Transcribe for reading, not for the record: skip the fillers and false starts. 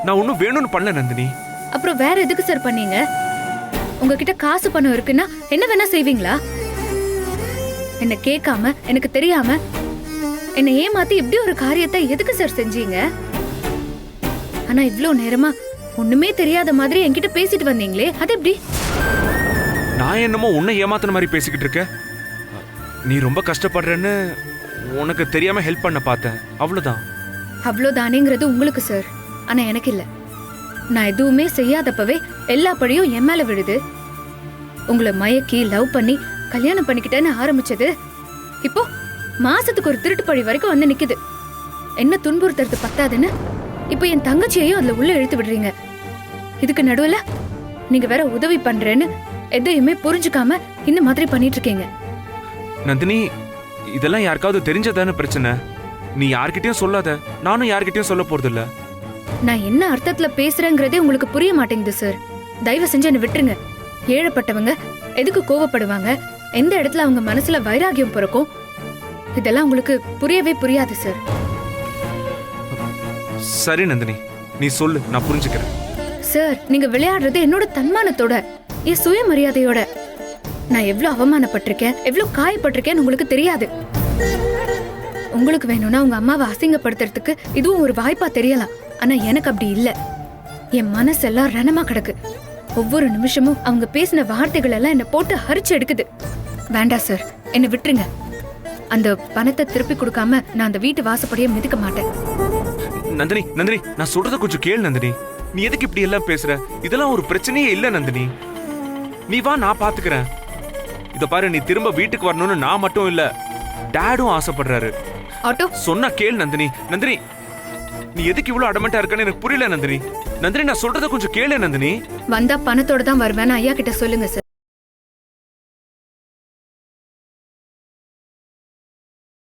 நான் ஒன்னும் வேணும்னு பண்ணல நந்தினி. அப்புறம் வேற எதுக்கு சார் பண்ணீங்க? உங்ககிட்ட காசு பணம் இருக்குன்னா என்ன வேணா செய்வீங்களா? என்ன கேட்காம எனக்கு தெரியாம என்ன ஏமாத்தி இப்படி ஒரு காரியத்தை எதுக்கு சார் செஞ்சீங்க? ஆனா இவ்ளோ நேரமா ஒண்ணுமே தெரியாத மாதிரி என்கிட்ட பேசிட்டு வந்தீங்களே, அது எப்படி? நான் என்னமோ உன்னை ஏமாத்தின மாதிரி பேசிக்கிட்டு இருக்க. நீ ரொம்ப கஷ்டப்படுறேன்னு உனக்கு தெரியாம ஹெல்ப் பண்ண பார்த்தேன், அவ்வளவுதான். அவ்வளோதானேங்கிறது உங்களுக்கு சார், ஆனா எனக்கு இல்ல. நான் எதுவுமே செய்யாதப்பவே எல்லா பழியும் என் மேல விழுது. உங்களை மயக்கி லவ் பண்ணி கல்யாணம் பண்ணிக்கிட்டேன்னு ஆரம்பிச்சது இப்போ மாசத்துக்கு ஒரு திருட்டு பழி வரைக்கும் வந்து நிக்குது. என்ன துன்புறுத்துறது பத்தாதுன்னு இப்போ என் தங்கச்சியையும் அதுல உள்ள இழுத்து விடுறீங்க. இதுக்கு நடுவுல நீங்க வேற உதவி பண்றேன்னு எதையுமே புரிஞ்சுக்காம இந்த மாதிரி பண்ணிட்டு இருக்கீங்க. நந்தினி, இதெல்லாம் யாருக்காவது தெரிஞ்சதானே பிரச்சனை. நீ யார்கிட்டயும் சொல்லாத, நானும் யார்கிட்டயும் சொல்ல போறது இல்ல. நான் என்ன அர்த்தத்துல பேசுறேங்கிறதே உங்களுக்கு புரிய மாட்டேங்குது சார். தயவு செஞ்சு என்ன விட்டுருங்க. ஏழப்பட்டவங்க எதுக்கு கோவப்படுவாங்க, எந்த இடத்துல அவங்க மனசுல வைராகியம் பிறக்கும், இதெல்லாம் உங்களுக்கு புரியவே புரியாது சார். சரி நந்தினி, நீ சொல்லு, நான் புரிஞ்சுக்கிறேன். சார், நீங்க விளையாடுறது என்னோட தன்மானத்தோட, என் சுயமரியாதையோட. நான் எவ்வளவு அவமானப்பட்டிருக்கேன், எவ்வளவு காயப்பட்டிருக்கேன்னு உங்களுக்கு தெரியாது. உங்களுக்கு வேணும்னா உங்க அம்மாவை அசிங்கப்படுத்துறதுக்கு இதுவும் ஒரு வாய்ப்பா தெரியலாம். ஆனா எனக்கு அப்படி இல்ல. என் மனசெல்லாம் ரணமா கிடக்கு. ஒவ்வொரு நிமிஷமும் அவங்க பேசின வார்த்தைகள் எல்லாம் என்ன போட்டு அரிச்சு எடுக்குது. வேண்டாம் சார், என்ன விட்டுருங்க. அந்த பணத்தை திருப்பி கொடுக்காம நான் அந்த வீட்டு வாசப்படியே மிதிக்க மாட்டேன். நந்தினி, நந்தினி, நான் சொல்றத கொஞ்சம் கேளு நந்தினி. நீ எதுக்கு இப்படி எல்லாம் பேசுற? இதெல்லாம் ஒரு பிரச்சனையே இல்ல நந்தினி. நீ வா, நான் பாத்துக்கிறேன். இத பாரு, நீ திரும்ப வீட்டுக்கு வரணும்னு நான் மட்டும் இல்ல, டாடும் ஆசைப்படுறாரு. ஆட்டோ, சொன்னா கேளு நந்தினி. நந்தினி, நீ எதுக்கு இவ்வளவு அடமெண்டா இருக்கன்னு எனக்கு புரியல நந்தினி. நந்தினி, நான் சொல்றத கொஞ்சம் கேளு நந்தினி. வந்தா பணத்தோட தான் வருவேன்னு ஐயா கிட்ட சொல்லுங்க சார்.